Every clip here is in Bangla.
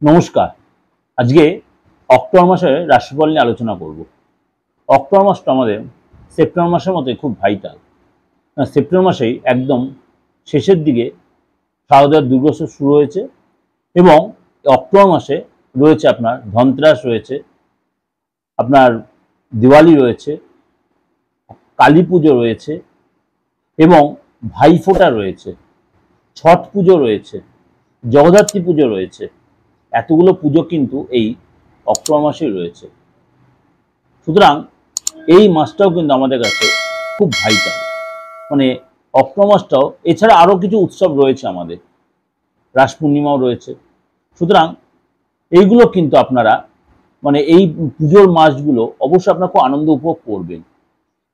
নমস্কার। আজকে অক্টোবর মাসের রাশিফল নিয়ে আলোচনা করব। অক্টোবর মাসটা আমাদের সেপ্টেম্বর মাসের মতোই খুব ভাইটাল। সেপ্টেম্বর মাসেই একদম শেষের দিকে শারদীয় দুর্গোৎসব শুরু হয়েছে এবং অক্টোবর মাসে রয়েছে আপনার ধনতেরাস রয়েছে, আপনার দিওয়ালি রয়েছে, কালী পুজো রয়েছে এবং ভাইফোঁটা রয়েছে, ছট পুজো রয়েছে, জগদ্ধাত্রী পুজো রয়েছে। এতগুলো পুজো কিন্তু এই অক্টোবর মাসেই রয়েছে। সুতরাং এই মাসটাও কিন্তু আমাদের কাছে খুব ভাইটাল। মানে অক্টোবর মাসটাও, এছাড়া আরও কিছু উৎসব রয়েছে আমাদের, রাস পূর্ণিমাও রয়েছে। সুতরাং এইগুলো কিন্তু আপনারা মানে এই পুজোর মাসগুলো অবশ্যই আপনারা খুব আনন্দ উপভোগ করবেন।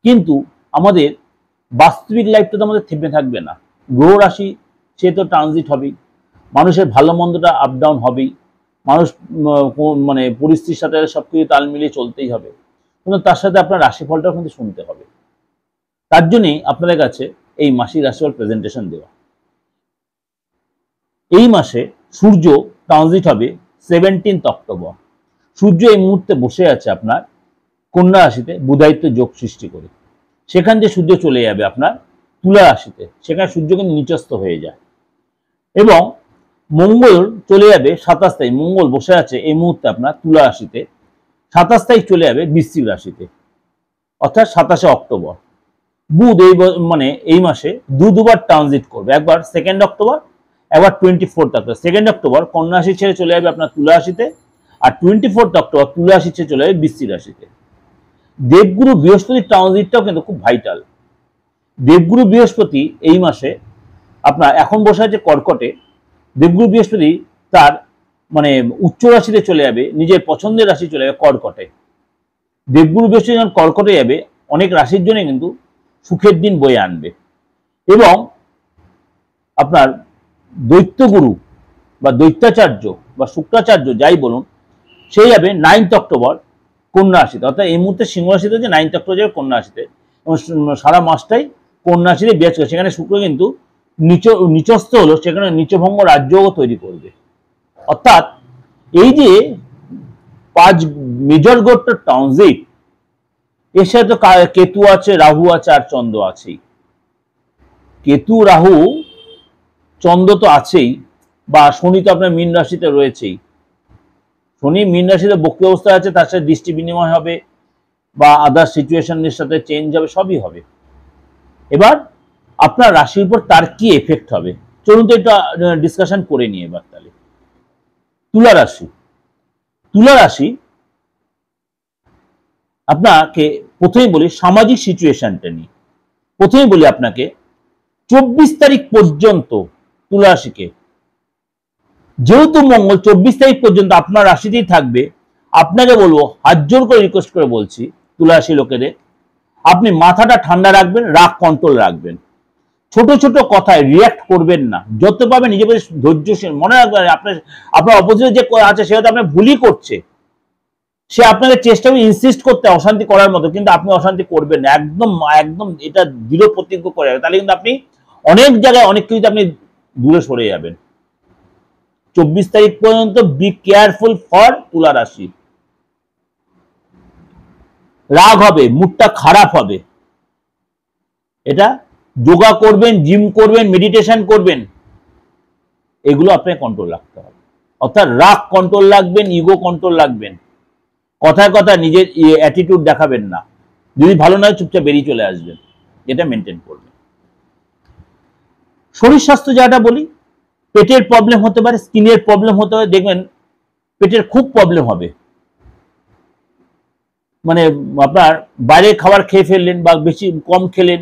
কিন্তু আমাদের বাস্তবিক লাইফটা তো আমাদের থেমে থাকবে না। গ্রহ রাশি সে তো ট্রানজিট হবেই, মানুষের ভালো মন্দটা আপ ডাউন হবেই, মানুষ মানে পরিস্থিতির সাথে সব কিছু তাল মিলিয়ে চলতেই হবে, কিন্তু তার সাথে আপনার রাশিফলটাও কিন্তু শুনতে হবে। তার জন্যই আপনাদের কাছে এই মাসিক রাশিফল প্রেজেন্টেশন দেওয়া। এই মাসে সূর্য ট্রানজিট হবে 17 অক্টোবর। সূর্য এই মুহূর্তে বসে আছে আপনার কন্যা রাশিতে বুধায়িত্ব যোগ সৃষ্টি করে। সেখান থেকে সূর্য চলে যাবে আপনার তুলা রাশিতে, সেখানে সূর্য কিন্তু নিচস্থ হয়ে যায়। এবং মঙ্গল চলে যাবে 27 তারিখ, মঙ্গল বসে আছে এই মুহূর্তে আপনার তুলা রাশিতে, 27 তারিখ চলে যাবে বৃশ্চিক রাশিতে, অর্থাৎ 27শে অক্টোবর। বুধ এই মাসে দুবার ট্রানজিট করবে, একবার 2 অক্টোবর, একবার 24 অক্টোবর। 2 অক্টোবর কন্যা রাশি ছেড়ে চলে যাবে আপনার তুলা রাশিতে, আর 24 অক্টোবর তুলা রাশি ছেড়ে চলে যাবে বৃশ্চিক রাশিতে। দেবগুরু বৃহস্পতির ট্রানজিটটাও কিন্তু খুব ভাইটাল। দেবগুরু বৃহস্পতি এই মাসে আপনার এখন বসে আছে কর্কটে। দেবগুরু বৃহস্পতি তার মানে উচ্চ রাশিতে চলে যাবে, নিজের পছন্দের রাশি চলে যাবে কর্কটে। দেবগুরু বৃহস্পতি যখন কর্কটে যাবে, অনেক রাশির জন্য কিন্তু সুখের দিন বয়ে আনবে। এবং আপনার দৈত্যগুরু বা দৈত্যাচার্য বা শুক্রাচার্য যাই বলুন, সেই যাবে 9 অক্টোবর কন্যা রাশিতে, অর্থাৎ এই মুহূর্তে সিংহ রাশিতে হচ্ছে, 9 অক্টোবর যাবে কন্যা রাশিতে এবং সারা মাসটাই কন্যা রাশিতে বিরাজ করে। সেখানে শুক্র কিন্তু নিচস্থ হলো, সেখানে নিচভঙ্গ রাজ্যও তৈরি করবে। অর্থাৎ এই যে 5 মেজর গ্রহটা ট্রানজিট, এর সাথে তো কেতু আছে, রাহু আছে আর চন্দ্র আছেই। কেতু, রাহু, চন্দ্র তো আছেই, বা শনি তো আপনার মীন রাশিতে রয়েছেই। শনি মীন রাশিতে বক্রী অবস্থায় আছে, তার সাথে দৃষ্টি বিনিময় হবে বা আদার সিচুয়েশনের সাথে চেঞ্জ হবে, সবই হবে। এবার আপনার রাশির উপর তার কি এফেক্ট হবে, চলুন তো এটা ডিসকাশন করে নিয়ে। এবার তাহলে তুলা রাশি, তুলা রাশি আপনাকে প্রথমেই বলি সামাজিক সিচুয়েশনটা নিয়ে। প্রথমেই বলি আপনাকে 24 তারিখ পর্যন্ত তুলা রাশিকে, যেহেতু মঙ্গল 24 তারিখ পর্যন্ত আপনার রাশিতেই থাকবে, আপনাকে বলবো, হাত জোর করে রিকোয়েস্ট করে বলছি তুলা রাশি লোকেদের, আপনি মাথাটা ঠান্ডা রাখবেন, রাগ কন্ট্রোল রাখবেন, ছোট ছোট কথায় রিয়াক্ট করবেন না, যত পাবেন নিজের প্রতি ধৈর্যশীল। মনে রাখবেন আপনার অপোজিটে যে আছে সে হয়তো আপনার ভুলই করছে, সে আপনাকে চেষ্টা করে ইনসিস্ট করতে অশান্তি করার মতো, কিন্তু আপনি অশান্তি করবেন না, একদম একদম এটা দৃঢ় প্রতিজ্ঞ করে যাবেন। তাহলে কিন্তু আপনি অনেক জায়গায় অনেক কিছুতে আপনি দূরে সরে যাবেন। 24 তারিখ পর্যন্ত বি কেয়ারফুল ফর তুলা রাশি। রাগ হবে, মুডটা খারাপ হবে, এটা যোগা করবেন, জিম করবেন, মেডিটেশন করবেন, এগুলো আপনাকে কন্ট্রোল রাখতে হবে। অর্থাৎ রাগ কন্ট্রোল রাখবেন, ইগো কন্ট্রোল রাখবেন, কথায় কথায় নিজের অ্যাটিটিউড দেখাবেন না, যদি ভালো নয় চুপচাপ বেরিয়ে চলে আসবেন, এটা মেনটেন করবেন। শরীর স্বাস্থ্য যেটা বলি, পেটের প্রবলেম হতে পারে, স্কিনের প্রবলেম হতে পারে, দেখবেন পেটের খুব প্রবলেম হবে। মানে আপনার বাইরের খাবার খেয়ে ফেললেন বা বেশি কম খেলেন,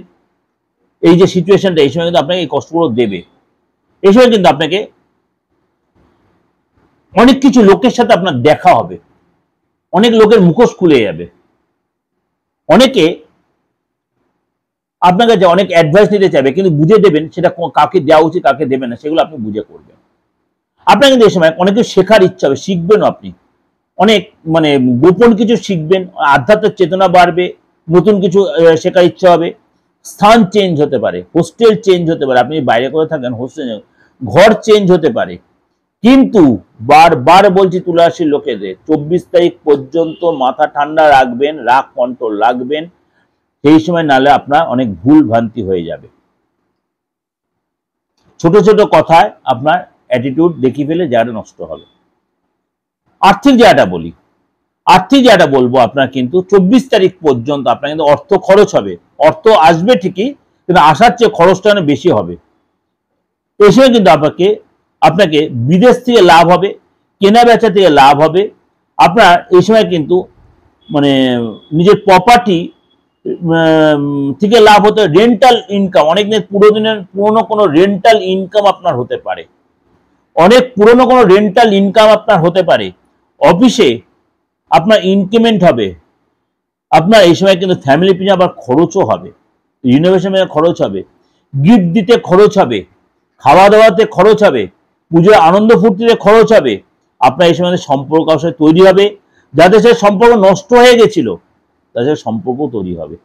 এই যে সিচুয়েশনটা, এই সময় কিন্তু আপনাকে এই কষ্টগুলো দেবে। এই সময় কিন্তু আপনাকে অনেক কিছু লোকের সাথে আপনার দেখা হবে, অনেক লোকের মুখোশ খুলে যাবে, অনেকে আপনার কাছে অনেক অ্যাডভাইস নিতে চাইবে, কিন্তু বুঝে দেবেন সেটা কাকে দেওয়া উচিত কাকে দেবেন না, সেগুলো আপনি বুঝে করবেন। আপনার কিন্তু এই সময় অনেক কিছু শেখার ইচ্ছা হবে, শিখবেনও আপনি, অনেক মানে গোপন কিছু শিখবেন, আধ্যাত্মিক চেতনা বাড়বে, নতুন কিছু শেখার ইচ্ছা হবে। স্থান চেঞ্জ হতে পারে, হোস্টেল চেঞ্জ হতে পারে, আপনি বাইরে করে থাকেন হোস্টেল, ঘর চেঞ্জ হতে পারে, কিন্তু বারবার বলছি তুলা রাশির লোকেদের 24 তারিখ পর্যন্ত মাথা ঠান্ডা রাখবেন, রাগ কন্ট্রোল রাখবেন, সেই সময় নালে আপনার অনেক ভুল ভ্রান্তি হয়ে যাবে। ছোট ছোট কথায় আপনার অ্যাটিটিউড দেখিয়ে ফেলে জায়গাটা নষ্ট হবে। আর্থিক জায়গাটা বলি, আর্থিক জায়গাটা বলবো আপনার কিন্তু 24 তারিখ পর্যন্ত আপনার কিন্তু অর্থ খরচ হবে, অর্থ আসবে ঠিকই, কিন্তু আসার চেয়ে খরচটা অনেক বেশি হবে। এই সময় কিন্তু আপনাকে বিদেশ থেকে লাভ হবে, কেনা বেচা থেকে লাভ হবে। আপনার এই সময় কিন্তু মানে নিজের প্রপার্টি থেকে লাভ হতে, রেন্টাল ইনকাম, অনেক দিনের পুরনো কোনো রেন্টাল ইনকাম আপনার হতে পারে, অনেক পুরনো কোনো রেন্টাল ইনকাম আপনার হতে পারে। অফিসে আপনার ইনক্রিমেন্ট হবে। আপনার এই সময় কিন্তু ফ্যামিলি পিছনে আবার খরচও হবে, রিনোভেশনে খরচ হবে, গিফট দিতে খরচ হবে, খাওয়া দাওয়াতে খরচ হবে, পুজোর আনন্দ ফুর্তিতে খরচ হবে। আপনার এই সময় সম্পর্ক সাথে তৈরি হবে, যাদের সাথে সম্পর্ক নষ্ট হয়ে গেছিল তাদের সাথে সম্পর্ক তৈরি হবে।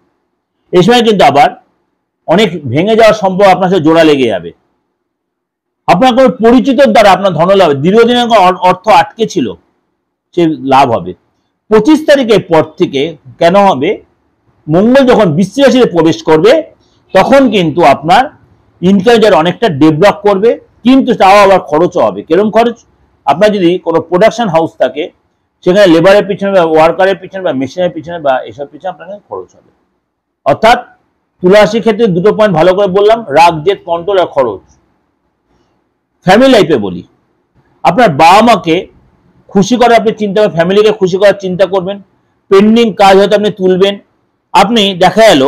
এই সময় কিন্তু আবার অনেক ভেঙে যাওয়ার সম্পর্ক আপনার সাথে জোড়া লেগে যাবে। আপনার কোনো পরিচিতর দ্বারা আপনার ধনলাভ, দীর্ঘদিনের অর্থ আটকে ছিল সে লাভ হবে। 25 তারিখের পর থেকে কেন হবে, মঙ্গল যখন বৃশ্চিক রাশিতে প্রবেশ করবে তখন কিন্তু আপনার ইনকাম যারা অনেকটা ডেভেলপ করবে, কিন্তু তাও আবার খরচও হবে। কিরকম খরচ, আপনার যদি কোনো প্রোডাকশন হাউস থাকে সেখানে লেবারের পিছনে বা ওয়ার্কারের পিছনে বা মেশিনের পিছনে বা এসব পিছনে আপনার খরচ হবে। অর্থাৎ তুলা রাশির ক্ষেত্রে দুটো পয়েন্ট ভালো করে বললাম, রাগ, জেদ, কন্ট্রোল আর খরচ। ফ্যামিলি লাইফে বলি, আপনার বাবা মাকে খুশি করার আপনি চিন্তা করবেন, ফ্যামিলিকে খুশি করার চিন্তা করবেন, পেন্ডিং কাজ হয়তো আপনি তুলবেন। আপনি দেখা গেল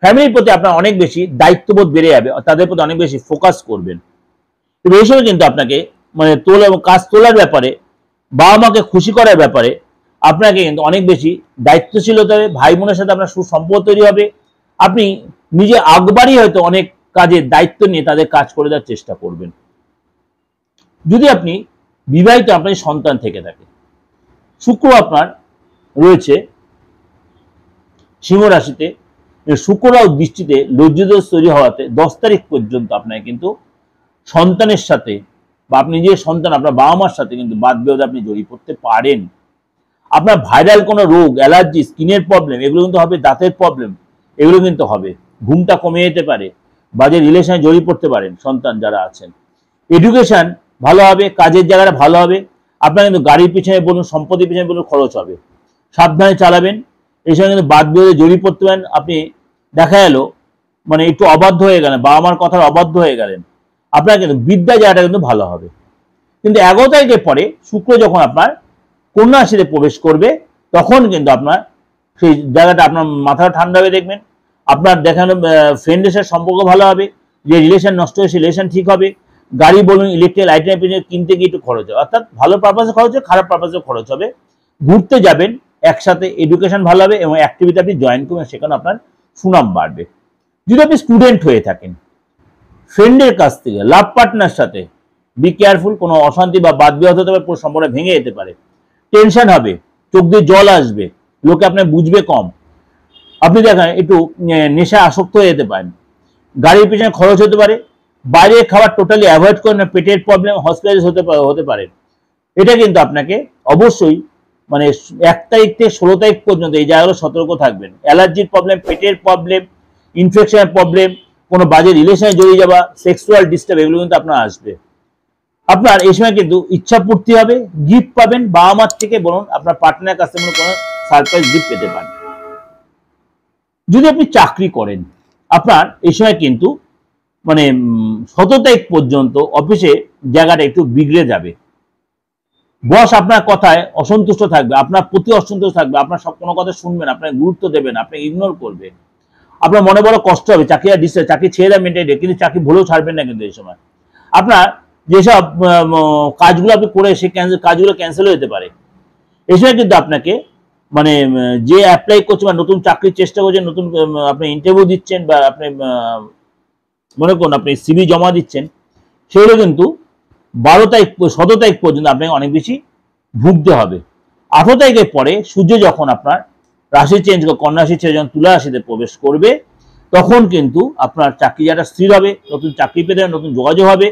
ফ্যামিলির প্রতি আপনার অনেক বেশি দায়িত্ববোধ বেড়ে যাবে, তাদের প্রতি অনেক বেশি ফোকাস করবেন। তবে এই সময় কিন্তু আপনাকে মানে কাজ তোলার ব্যাপারে, বাবা মাকে খুশি করার ব্যাপারে আপনাকে কিন্তু অনেক বেশি দায়িত্বশীল হতে হবে। ভাই বোনের সাথে আপনার সুসম্পর্ক তৈরি হবে। আপনি নিজে আগবাড়ি হয়তো অনেক কাজের দায়িত্ব নিয়ে তাদের কাজ করে দেওয়ার চেষ্টা করবেন। যদি আপনি বিবাহিত, আপনার সন্তান থেকে থাকে, শুক্র আপনার রয়েছে সিংহ রাশিতে, শুক্ররাও দৃষ্টিতে লজ্জাদোষ তৈরি হওয়াতে 10 তারিখ পর্যন্ত আপনাকে কিন্তু সন্তানের সাথে বা আপনি যে সন্তান আপনার বাবা মার সাথে কিন্তু বাদ বিবাদে আপনি জড়িয়ে পড়তে পারেন। আপনার ভাইরাল কোনো রোগ, অ্যালার্জি, স্কিনের প্রবলেম এগুলো কিন্তু হবে, দাঁতের প্রবলেম এগুলো কিন্তু হবে, ঘুমটা কমে যেতে পারে, বাজে রিলেশনে জড়িয়ে পড়তে পারেন সন্তান যারা আছেন। এডুকেশন ভালো হবে, কাজের জায়গাটা ভালো হবে। আপনার কিন্তু গাড়ির পিছনে বলুন, সম্পত্তির পিছনে বলুন খরচ হবে, সাবধানে চালাবেন। এই সময় কিন্তু বাদ বিবাদে জড়িয়ে পড়তে পারেন। আপনি দেখা গেল মানে একটু অবাধ্য হয়ে গেলেন, বাবা মার কথার অবাধ্য হয়ে গেলেন, আপনার কিন্তু বিদ্যা জায়গাটা কিন্তু ভালো হবে। কিন্তু 11 তারিখের পরে শুক্র যখন আপনার কন্যা রাশিতে প্রবেশ করবে তখন কিন্তু আপনার সেই জায়গাটা আপনার মাথা ঠান্ডা হবে। দেখবেন আপনার দেখানো ফ্রেন্ডের সাথে সম্পর্ক ভালো হবে, যে রিলেশন নষ্ট হয়ে সেই রিলেশন ঠিক হবে। গাড়ি বলুন, ইলেকট্রিক আইটেম কিনতে গিয়ে একটু খরচ হবে, অর্থাৎ ভালো পারপাসে খরচ হবে, খারাপ পারপাসে খরচ হবে। ঘুরতে যাবেন একসাথে, এডুকেশন ভালো হবে এবং অ্যাক্টিভিটি আপনি জয়েন করবেন, সেখানে আপনার সুনাম বাড়বে। যদি আপনি স্টুডেন্ট হয়ে থাকেন, ফ্রেন্ডের কাছ থেকে, লাভ পার্টনার সাথে বি কেয়ারফুল, কোনো অশান্তি বা বাদ বিবাদ হতে পারে, পুরো সম্পর্ক ভেঙে যেতে পারে, টেনশন হবে, চোখ দিয়ে জল আসবে, লোকে আপনার বুঝবে কম, আপনি দেখেন একটু নেশা আসক্ত হয়ে যেতে পারেন, গাড়ির পিছনে খরচ হতে পারে, বাইরের খাবার টোটালি অ্যাভয়েড করেন, পেটের প্রবলেম, হসপিটালাইজ হতে পারে। এটা কিন্তু আপনাকে অবশ্যই মানে 1 তারিখ থেকে 16 তারিখ পর্যন্ত এই জায়গাগুলো সতর্ক থাকবেন। অ্যালার্জির প্রবলেম, পেটের প্রবলেম, ইনফেকশনের প্রবলেম, কোনো বাজে রিলেশনে জড়িয়ে যাওয়া, সেক্সুয়াল ডিস্টার্ব এগুলো কিন্তু আপনার আসবে। আপনার এই সময় কিন্তু ইচ্ছা পূর্তি হবে, গিফট পাবেন বাবা মার থেকে, বলুন আপনার পার্টনারের কাছ থেকে কোনো সারপ্রাইজ গিফট পেতে পারেন। যদি আপনি চাকরি করেন, আপনার এই সময় কিন্তু মানে 17 তারিখ পর্যন্ত অফিসে জায়গাটা একটু বিগড়ে যাবে। বস আপনার কথায় অসন্তুষ্ট থাকবে, আপনার প্রতি অসন্তুষ্ট থাকবে, আপনার সব কোনো কথা শুনবেন, আপনাকে গুরুত্ব দেবেন, আপনি ইগনোর করবে, আপনার মনে বড় কষ্ট হবে, চাকরি ছেড়ে দেবেন মেনটেন, কিন্তু চাকরি ভুলেও ছাড়বেন না। কিন্তু এই সময় আপনার যেসব কাজগুলো আপনি করে সেই কাজগুলো ক্যান্সেল হয়ে যেতে পারে। এই সময় কিন্তু আপনাকে মানে যে অ্যাপ্লাই করছেন বা নতুন চাকরির চেষ্টা করছেন, নতুন আপনি ইন্টারভিউ দিচ্ছেন বা আপনি মনে করুন আপনি সিভি জমা দিচ্ছেন, সেগুলো কিন্তু 17 তারিখ পর্যন্ত আপনাকে অনেক বেশি ভুগতে হবে। 18 তারিখের পরে সূর্য যখন আপনার রাশি চেঞ্জ করে কন্যা রাশি ছেড়ে যখন তুলা রাশিতে প্রবেশ করবে তখন কিন্তু আপনার চাকরি যারা স্থির হবে, নতুন চাকরি পেতে হবে, নতুন যোগাযোগ হবে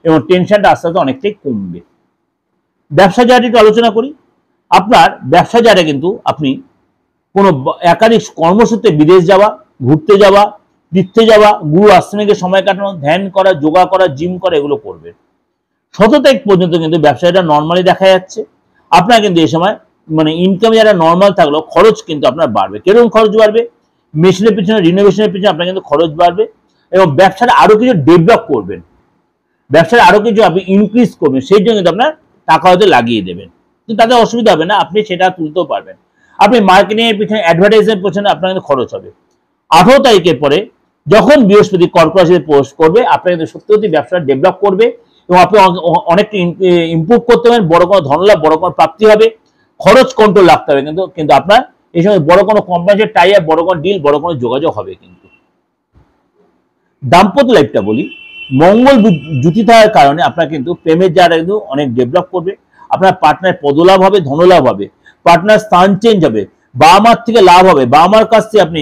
এবং টেনশনটা আস্তে আস্তে অনেকটাই কমবে। ব্যবসা জায়গাটি একটু আলোচনা করি। আপনার ব্যবসা জায়গাটা কিন্তু আপনি কোনো একাধিক কর্মসূত্রে বিদেশ যাওয়া, ঘুরতে যাওয়া, তীর্থে যাওয়া, গুরু আশ্রমে গিয়ে সময় কাটানো, ধ্যান করা, যোগা করা, জিম করা, এগুলো করবেন। 17 তারিখ পর্যন্ত কিন্তু ব্যবসাটা নর্মালি দেখা যাচ্ছে। আপনার কিন্তু এই সময় মানে ইনকাম যারা নর্মাল থাকলেও খরচ কিন্তু আপনার বাড়বে। কিরকম খরচ বাড়বে? মেশিনের পিছনে, রিনোভেশনের পিছনে আপনার কিন্তু খরচ বাড়বে এবং ব্যবসাটা আরো কিছু ডেভেলপ করবেন, ব্যবসার আরো কিছু আপনি ইনক্রিজ করবেন, সেই জন্য কিন্তু আপনার টাকা হয়তো লাগিয়ে দেবেন, কিন্তু তাতে অসুবিধা হবে না, আপনি সেটা তুলতেও পারবেন। আপনি মার্কেটিং এর পিছনে, অ্যাডভার্টাইজের পিছনে আপনার কিন্তু খরচ হবে। 18 তারিখের পরে যখন বৃহস্পতি কর্কট রাশিতে প্রবেশ করবে, আপনার কিন্তু সত্যি সত্যি ব্যবসাটা ডেভেলপ করবে এবং আপনি অনেকটা ইমপ্রুভ করতে পারেন, বড় কোনো ধনলাভ, বড় কোনো প্রাপ্তি হবে। খরচ কন্ট্রোল রাখতে হবে কিন্তু আপনার এই সময় বড় কোনো কোম্পানির টাই আপ, বড় কোনো ডিল, বড় কোনো যোগাযোগ হবে। কিন্তু দাম্পত্য লাইফটা বলি, মঙ্গল জুতি থাকার কারণে আপনার কিন্তু প্রেমের জায়গাটা কিন্তু অনেক ডেভেলপ করবে। আপনার পার্টনার পদলাভ হবে, ধনলাভ হবে, পার্টনার স্থান চেঞ্জ হবে, বাবা মার থেকে লাভ হবে, বাবা মার কাছ থেকে আপনি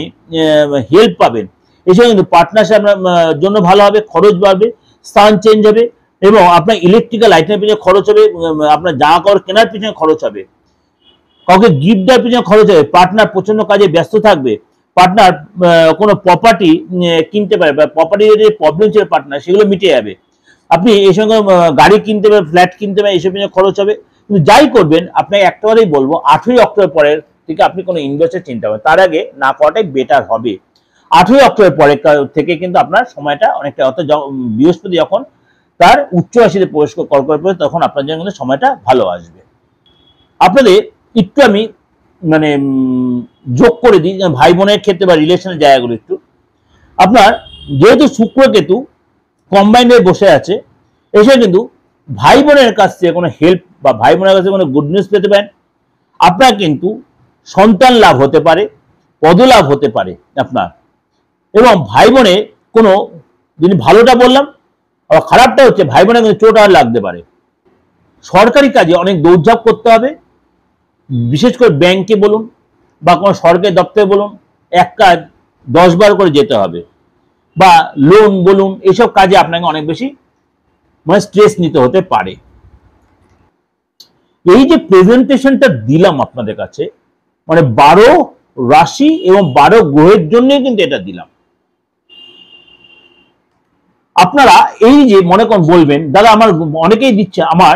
হেল্প পাবেন, এসব কিন্তু পার্টনারশিপ আপনার জন্য ভালো হবে। খরচ বাড়বে, স্থান চেঞ্জ হবে এবং আপনার ইলেকট্রিক্যাল আইটেমের পিছনে খরচ হবে, আপনার জামা কাপড় কেনার পিছনে খরচ হবে, কাউকে গিফট দেওয়ার পিছনে খরচ হবে, পার্টনার প্রচন্ড কাজে ব্যস্ত থাকবে, পার্টনার কোনো প্রপার্টি কিনতে পারে বা প্রপার্টি যে প্রবলেম ছিল পার্টনার, সেগুলো মিটে যাবে। আপনি এই সঙ্গে গাড়ি কিনতে পারেন, ফ্ল্যাট কিনতে পারেন, এইসব পিছনে খরচ হবে। কিন্তু যাই করবেন, আপনাকে একটা কথাই বলবো, 8ই অক্টোবর পরের থেকে আপনি কোনো ইনভেস্টের চিন্তা করবেন, তার আগে না করাটাই বেটার হবে। 8ই অক্টোবর পরে থেকে কিন্তু আপনার সময়টা অনেকটা, অর্থাৎ বৃহস্পতি যখন তার উচ্চ রাশিতে প্রবেশ কর্কট করে, তখন আপনার জন্য কিন্তু সময়টা ভালো আসবে। আপনাদের একটু আমি মানে যোগ করে দিই ভাই বোনের ক্ষেত্রে বা রিলেশনের জায়গাগুলো একটু। আপনার যেহেতু শুক্র কেতু কম্বাইন্ড হয়ে বসে আছে, এসে কিন্তু ভাই বোনের কাছ থেকে কোনো হেল্প বা ভাই বোনের কাছে কোনো গুড নিউজ পেতে পারেন। আপনার কিন্তু সন্তান লাভ হতে পারে, পদলাভ হতে পারে আপনার, এবং ভাই বোনে কোনো, যদি ভালোটা বললাম, আর খারাপটা হচ্ছে ভাই বোনের কিন্তু চোট আর লাগতে পারে। সরকারি কাজে অনেক দৌড়ঝাঁপ করতে হবে, বিশেষ করে ব্যাংকে বলুন বা কোনো সরকারি দপ্তরে বলুন, এক কাজ 10 বার করে যেতে হবে, বা লোন বলুন, এসব কাজে আপনাকে অনেক বেশি মানে স্ট্রেস নিতে হতে পারে। এই যে প্রেজেন্টেশনটা দিলাম আপনাদের কাছে, মানে 12 রাশি এবং 12 গ্রহের জন্য কিন্তু এটা দিলাম। আপনারা এই যে মনে করেন বলবেন, দাদা আমার অনেকেই দিচ্ছে, আমার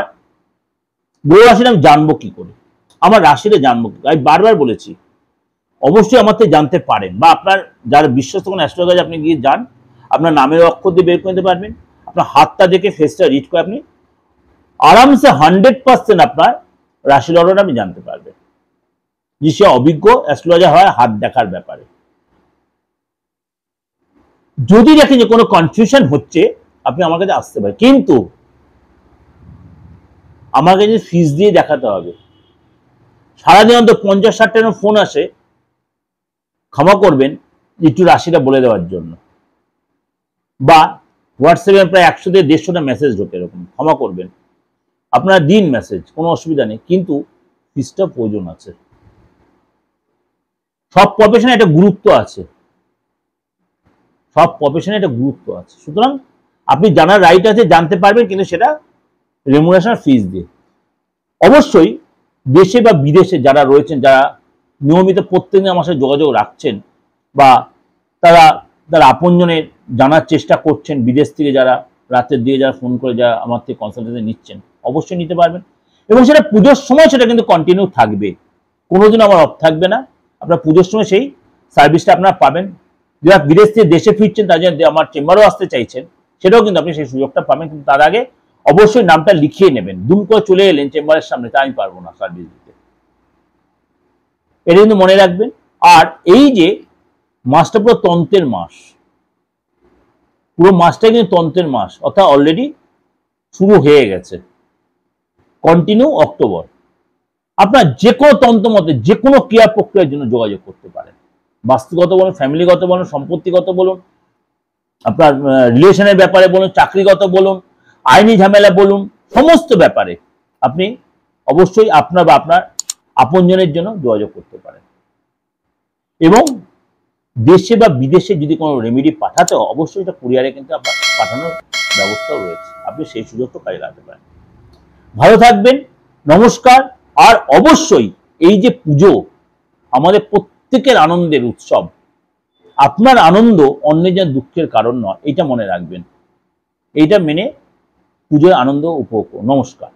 গ্রহ রাশিটা আমি জানবো কি করে, আমার রাশিটা জানবো কি? আমি বারবার বলেছি, অবশ্যই আমার থেকে জানতে পারেন, বা আপনার যারা বিশ্বস্ত কোনো অ্যাস্ট্রোলজার আপনি গিয়ে যান, আপনার নামের অক্ষর দিয়ে বের করে নিতে পারবেন, আপনার হাতটা দেখে ফেসটা রিড করে আপনি আরামসে 100% আপনার রাশি লগ্নটা আপনি জানতে পারবেন, যে সে অভিজ্ঞ অ্যাস্ট্রোলজার হয় হাত দেখার ব্যাপারে। যদি দেখেন যে কোনো কনফিউশন হচ্ছে, আপনি আমার কাছে আসতে পারেন, কিন্তু আমার কাছে ফিস দিয়ে দেখাতে হবে। সারাদিন অন্তত 50-60টা ফোন আসে, ক্ষমা করবেন, একটু রাশিটা বলে দেওয়ার জন্য, বা হোয়াটসঅ্যাপে প্রায় 100 থেকে 150টা মেসেজ ঢোকে, এরকম, ক্ষমা করবেন, আপনারা দিন মেসেজ, কোনো অসুবিধা নেই, কিন্তু ফিসটা প্রয়োজন আছে। সব প্রফেশনে একটা গুরুত্ব আছে, সব প্রফেশনে একটা গুরুত্ব আছে, সুতরাং আপনি জানার রাইট আছে, জানতে পারবেন, কিন্তু সেটা রেমুনারেশন ফিস দিয়ে। অবশ্যই দেশে বা বিদেশে যারা রয়েছেন, যারা নিয়মিত প্রত্যেকদিন আমার সাথে যোগাযোগ রাখছেন, বা তারা আপনজনের জানার চেষ্টা করছেন, বিদেশ থেকে যারা রাতের দিকে যারা ফোন করে যারা আমার থেকে কনসালটেন্সি নিচ্ছেন, অবশ্যই নিতে পারবেন, এবং সেটা পুজোর সময় সেটা কিন্তু কন্টিনিউ থাকবে, কোনোদিন আমার অফ থাকবে না। আপনার পুজোর সময় সেই সার্ভিসটা আপনারা পাবেন। যারা বিদেশ থেকে দেশে ফিরছেন, তারা যদি আমার চেম্বারও আসতে চাইছেন, সেটাও কিন্তু আপনি সেই সুযোগটা পাবেন, কিন্তু তার আগে অবশ্যই নামটা লিখিয়ে নেবেন। দুম করে চলে এলেন চেম্বারের সামনে, তা আমি পারবো না সার্ভিস দিতে, এটা কিন্তু মনে রাখবেন। আর এই যে মাসটা পুরো তন্ত্রের মাস, পুরো মাসটাই কিন্তু তন্ত্রের মাস, অর্থাৎ অলরেডি শুরু হয়ে গেছে, কন্টিনিউ অক্টোবর। আপনার যে কোনো তন্ত্র মতে যে কোনো ক্রিয়া প্রক্রিয়ার জন্য যোগাযোগ করতে পারেন, বাস্তুগত বলুন, ফ্যামিলিগত বলুন, সম্পত্তিগত বলুন, আপনার রিলেশনের ব্যাপারে বলুন, চাকরিগত বলুন, আইনি ঝামেলা বলুন, সমস্ত ব্যাপারে আপনি অবশ্যই আপনার বা আপনার আপনজনের জন্য যোগাযোগ করতে পারেন। এবং দেশে বা বিদেশে যদি কোনো রেমেডি পাঠাতে হয়, অবশ্যই এটা কুরিয়ারে কিন্তু আপনার পাঠানোর ব্যবস্থাও রয়েছে, আপনি সেই সুযোগটা কাজে লাগাতে পারেন। ভালো থাকবেন, নমস্কার। আর অবশ্যই এই যে পুজো আমাদের প্রত্যেকের আনন্দের উৎসব, আপনার আনন্দ অন্যের যেন দুঃখের কারণ নয়, এটা মনে রাখবেন। এইটা মেনে পুজোর আনন্দ উপভোগ করুন। নমস্কার।